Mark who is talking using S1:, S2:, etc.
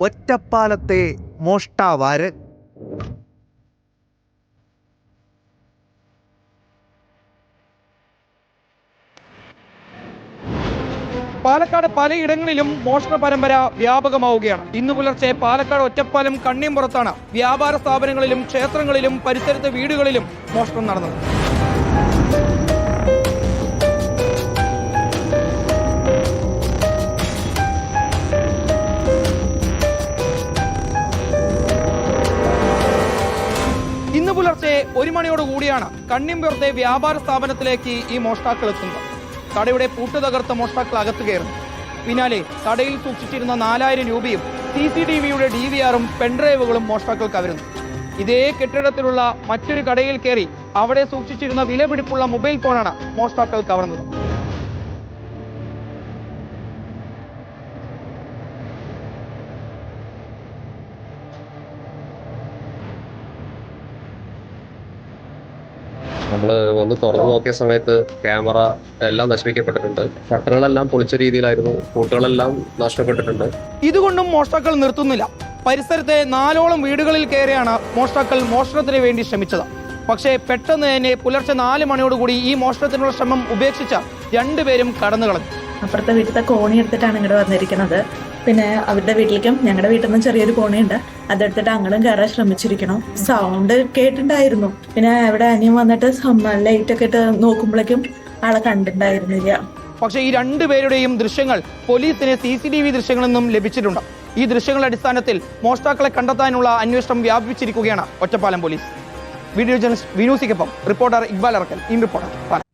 S1: ഒറ്റപ്പാലത്തെ മോഷ്ടാവാര്?
S2: പാലക്കാട് പലയിടങ്ങളിലും മോഷണ പരമ്പര വ്യാപകമാവുകയാണ്. ഇന്നു പുലർച്ചെ പാലക്കാട് ഒറ്റപ്പാലം കണ്ണിയമ്പുറത്താണ് വ്യാപാര സ്ഥാപനങ്ങളിലും ക്ഷേത്രങ്ങളിലും പരിസരത്തെ വീടുകളിലും മോഷണം നടന്നത്. ഇന്ന് പുലർച്ചെ 1 മണിയോടുകൂടിയാണ് കണ്ണിയമ്പുറത്തെ വ്യാപാര സ്ഥാപനത്തിലേക്ക് ഈ മോഷ്ടാക്കൾ എത്തുന്നത്. കടയുടെ പൂട്ട് തകർത്ത മോഷ്ടാക്കൾ അകത്ത് കയറുന്നു. പിന്നാലെ കടയിൽ സൂക്ഷിച്ചിരുന്ന 4000 രൂപയും CCTVയുടെ DVRും പെൻഡ്രൈവുകളും മോഷ്ടാക്കൾ കവരുന്നു. ഇതേ കെട്ടിടത്തിലുള്ള മറ്റൊരു കടയിൽ കയറി അവിടെ സൂക്ഷിച്ചിരുന്ന വിലപിടിപ്പുള്ള മൊബൈൽ ഫോണാണ് മോഷ്ടാക്കൾ കവർന്നത്.
S3: നമ്മൾ ഒന്ന് തുറന്നു നോക്കിയ സമയത്ത് ക്യാമറ എല്ലാം നശിപ്പിക്കപ്പെട്ടിട്ടുണ്ട്. ഷട്ടറുകളെല്ലാം പൊളിച്ച രീതിയിലായിരുന്നു. പൂട്ടുകളെല്ലാം നഷ്ടപ്പെട്ടിട്ടുണ്ട്.
S2: ഇതുകൊണ്ടും മോഷ്ടാക്കൾ നിർത്തുന്നില്ല. പരിസരത്തെ 4ഓളം വീടുകളിൽ കയറിയാണ് മോഷ്ടാക്കൾ മോഷണത്തിന് വേണ്ടി ശ്രമിച്ചത്. പക്ഷേ പെട്ടെന്ന് തന്നെ പുലർച്ചെ 4 മണിയോടുകൂടി ഈ മോഷണത്തിനുള്ള ശ്രമം ഉപേക്ഷിച്ച 2 പേരും കടന്നു കളഞ്ഞു.
S4: അപ്പുറത്തെ വീട്ടിലത്തെ കോണി എടുത്തിട്ടാണ് ഇങ്ങോട്ട് വന്നിരിക്കുന്നത്. പിന്നെ അവരുടെ വീട്ടിലേക്കും ഞങ്ങളുടെ വീട്ടിൽ നിന്ന് ചെറിയൊരു കോണിയുണ്ട്, അതെടുത്തിട്ട് അങ്ങോട്ടും കയറാൻ ശ്രമിച്ചിരിക്കണം. സൗണ്ട് കേട്ടിട്ടുണ്ടായിരുന്നു. പിന്നെ അവിടെ അനിയൻ വന്നിട്ട് ലൈറ്റ് ഒക്കെ ഇട്ട് നോക്കുമ്പോഴേക്കും ആളെ കണ്ടിട്ടുണ്ടായിരുന്നില്ല.
S2: പക്ഷേ ഈ 2 പേരുടെയും ദൃശ്യങ്ങൾ പോലീസിന് CCTV ദൃശ്യങ്ങളിൽ നിന്നും ലഭിച്ചിട്ടുണ്ട്. ഈ ദൃശ്യങ്ങളുടെ അടിസ്ഥാനത്തിൽ മോഷ്ടാക്കളെ കണ്ടെത്താനുള്ള അന്വേഷണം വ്യാപിപ്പിച്ചിരിക്കുകയാണ് ഒറ്റപ്പാലം പോലീസ്. വീഡിയോ ജേർണലിസ്റ്റ് വിനൂസിക്കൊപ്പം reporter Iqbal Arakkal, in reporter.